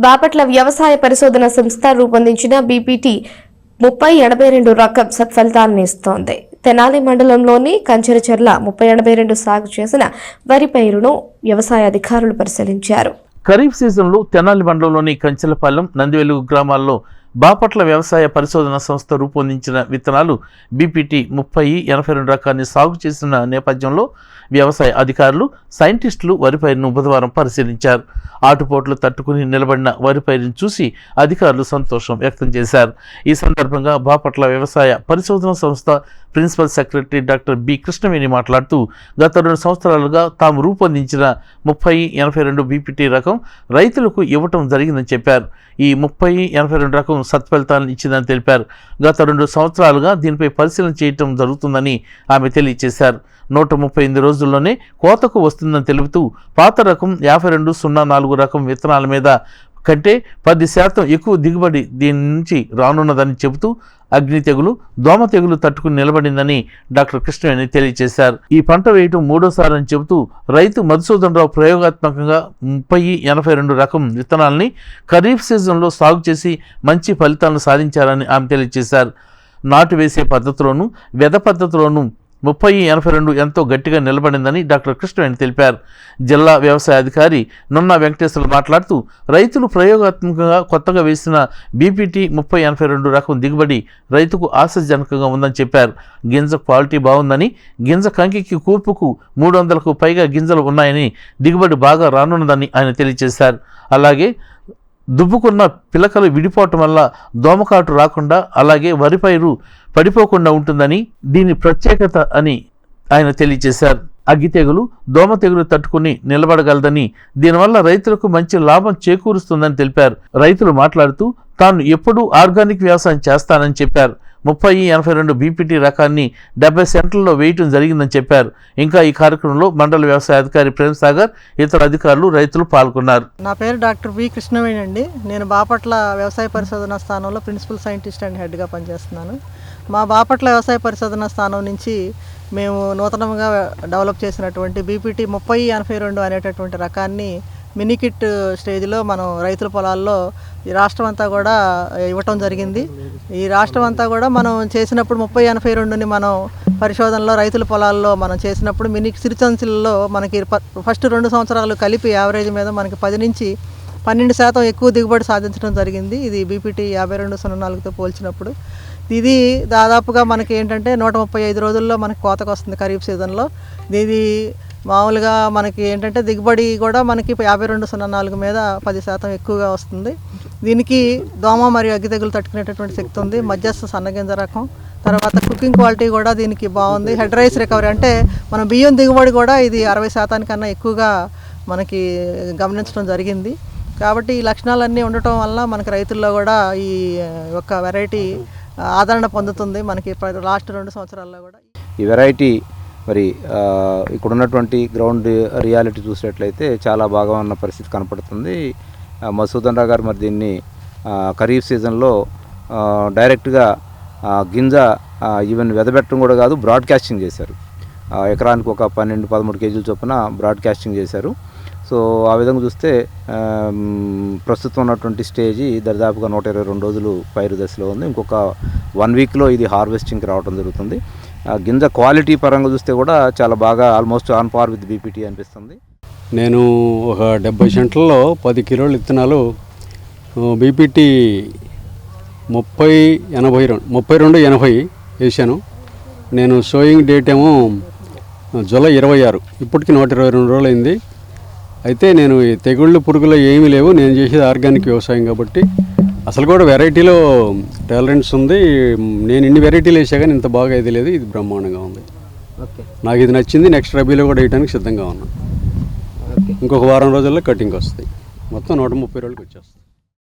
బాపట్ల వ్యవసాయ పరిశోధన సంస్థ రూపొందించిన బీపీటీ 3082 రకం సత్ఫలితాలను ఇస్తోంది. తెనాలి మండలంలోని కంచెరచెర్ల 3082 సాగు చేసిన వరి పైరును వ్యవసాయ అధికారులు పరిశీలించారు. ఖరీఫ్ సీజన్లో తెనాలి మండలంలోని కంచెలపాలెం, నందివెలుగు గ్రామాల్లో బాపట్ల వ్యవసాయ పరిశోధన సంస్థ రూపొందించిన విత్తనాలు బీపీటీ 3082 రకాన్ని సాగు చేసిన నేపథ్యంలో వ్యవసాయ అధికారులు, సైంటిస్టులు వరి పైరును బుధవారం పరిశీలించారు. ఆటుపోట్లు తట్టుకుని నిలబడిన వరి పైరును చూసి అధికారులు సంతోషం వ్యక్తం చేశారు. ఈ సందర్భంగా బాపట్ల వ్యవసాయ పరిశోధన సంస్థ principal secretary doctor B Krishnaveni మాట్లాడుతూ, గత 2 సంవత్సరాలుగా తాము రూపొందించిన 3082 బీపీటీ రకం రైతులకు ఇవ్వటం జరిగిందని చెప్పారు. ఈ 3082 రకం సత్ఫలితాలను ఇచ్చిందని తెలిపారు. గత 2 సంవత్సరాలుగా దీనిపై పరిశీలన చేయటం జరుగుతుందని ఆమె తెలియజేశారు. 138 రోజుల్లోనే కోతకు వస్తుందని తెలుపుతూ, పాత రకం 5204 రకం విత్తనాల మీద కంటే 10% ఎక్కువ దిగుబడి దీని నుంచి రానున్నదని చెబుతూ, అగ్ని తెగులు, దోమ తెగులు తట్టుకుని నిలబడిందని డాక్టర్ కృష్ణవేణి తెలియజేశారు. ఈ పంట వేయటం 3వసారి అని చెబుతూ, రైతు మధుసూదన్ రావు ప్రయోగాత్మకంగా 3082 రకం విత్తనాలని ఖరీఫ్ సీజన్లో సాగు చేసి మంచి ఫలితాలను సాధించారని ఆమె తెలియజేశారు. నాటు వేసే పద్ధతిలోనూ, వెద పద్ధతిలోనూ 3082 ఎంతో గట్టిగా నిలబడిందని డాక్టర్ కృష్ణవేణి తెలిపారు. జిల్లా వ్యవసాయ అధికారి నున్నా వెంకటేశ్వర్లు మాట్లాడుతూ, రైతులు ప్రయోగాత్మకంగా కొత్తగా వేసిన బీపీటీ 3082 రకం దిగుబడి రైతుకు ఆశాజనకంగా ఉందని చెప్పారు. గింజ క్వాలిటీ బాగుందని, గింజ కంకికి కూర్పుకు 300కు పైగా గింజలు ఉన్నాయని, దిగుబడి బాగా రానున్నదని ఆయన తెలియజేశారు. అలాగే దుబ్బుకున్న పిలకలు విడిపోవటం వల్ల దోమకాటు రాకుండా, అలాగే వరి పైరు పడిపోకుండా ఉంటుందని దీని ప్రత్యేకత అని ఆయన తెలియజేశారు. అగ్గి తెగులు, దోమ తెగులు తట్టుకుని నిలబడగలదని, దీనివల్ల రైతులకు మంచి లాభం చేకూరుస్తుందని తెలిపారు. రైతులు మాట్లాడుతూ, తాను ఎప్పుడూ ఆర్గానిక్ వ్యవసాయం చేస్తానని చెప్పారు. 3082 బీపీటీ రకాన్ని 70 సెంటర్లలో వేయటం జరిగిందని చెప్పారు. ఇంకా ఈ కార్యక్రమంలో మండల వ్యవసాయ అధికారి ప్రేమ్ సాగర్, ఇతర అధికారులు, రైతులు పాల్గొన్నారు. నా పేరు డాక్టర్ బి కృష్ణవేణి అండి. నేను బాపట్ల వ్యవసాయ పరిశోధన స్థానంలో ప్రిన్సిపల్ సైంటిస్ట్ అండ్ హెడ్గా పనిచేస్తున్నాను. మా బాపట్ల వ్యవసాయ పరిశోధన స్థానం నుంచి మేము నూతనంగా డెవలప్ చేసినటువంటి బీపీటీ 3082 అనేటటువంటి రకాన్ని మినీకిట్ స్టేజ్లో మనం రైతుల పొలాల్లో ఈ రాష్ట్రం అంతా కూడా ఇవ్వటం జరిగింది. ఈ రాష్ట్రం అంతా కూడా మనం చేసినప్పుడు 3082ని మనం పరిశోధనలో రైతుల పొలాల్లో మనం చేసినప్పుడు సిరిచంచులలో మనకి ఫస్ట్ 2 సంవత్సరాలు కలిపి యావరేజ్ మీద మనకి 10 నుంచి 12% ఎక్కువ దిగుబడి సాధించడం జరిగింది. ఇది బీపీటీ 5204తో పోల్చినప్పుడు. ఇది దాదాపుగా మనకి ఏంటంటే 135 రోజుల్లో మనకి కోతకు వస్తుంది ఖరీఫ్ సీజన్లో. ఇది మామూలుగా మనకి ఏంటంటే దిగుబడి కూడా మనకి 5204 మీద 10% ఎక్కువగా వస్తుంది. దీనికి దోమ మరియు అగ్గి తెగులు తట్టుకునేటటువంటి శక్తి ఉంది. మధ్యస్థ సన్నగింజ రకం, తర్వాత కుకింగ్ క్వాలిటీ కూడా దీనికి బాగుంది. హెడ్ రైస్ రికవరీ అంటే మన బియ్యం దిగుబడి కూడా ఇది 60% కన్నా ఎక్కువగా మనకి గమనించడం జరిగింది. కాబట్టి ఈ లక్షణాలన్నీ ఉండటం వల్ల మనకి రైతుల్లో కూడా ఈ యొక్క వెరైటీ ఆదరణ పొందుతుంది. మనకి లాస్ట్ 2 సంవత్సరాల్లో కూడా ఈ వెరైటీ మరి ఇక్కడ ఉన్నటువంటి గ్రౌండ్ రియాలిటీ చూసినట్లయితే చాలా బాగా ఉన్న పరిస్థితి కనపడుతుంది. మధుసూదన్ రావు గారు మరి దీన్ని ఖరీఫ్ సీజన్లో డైరెక్ట్గా గింజ ఈవెన్ వెదబెట్టడం కూడా కాదు, బ్రాడ్కాస్టింగ్ చేశారు. ఎకరానికి ఒక 12-13 కేజీల చొప్పున బ్రాడ్కాస్టింగ్ చేశారు. సో ఆ విధంగా చూస్తే ప్రస్తుతం ఉన్నటువంటి స్టేజీ దాదాపుగా 122 రోజులు పైరు దశలో ఉంది. ఇంకొక 1 వీక్లో ఇది హార్వెస్టింగ్కి రావడం జరుగుతుంది. గింజ క్వాలిటీ పరంగా చూస్తే కూడా చాలా బాగా almost on par with BPT అనిపిస్తుంది. నేను ఒక 70 సెంట్లలో 10 కిలోల విత్తనాలు బీపీటీ 3280 వేసాను. నేను షోయింగ్ డేట్ ఏమో జూలై 26, ఇప్పటికి 122 రోజులు అయింది. అయితే నేను తెగుళ్ళు పురుగులు ఏమీ లేవు. నేను చేసేది ఆర్గానిక్ వ్యవసాయం కాబట్టి అసలు కూడా వెరైటీలో టాలరెన్స్ ఉంది. నేను ఇన్ని వెరైటీలు వేసా కానీ ఇంత బాగా ఇది లేదు. ఇది బ్రహ్మాండంగా ఉంది. నాకు ఇది నచ్చింది. నెక్స్ట్ రబీలో కూడా వేయడానికి సిద్ధంగా ఉన్నాను. ఇంకొక వారం రోజుల్లో కటింగ్ వస్తుంది. మొత్తం 130 రోజులకి వచ్చేస్తుంది.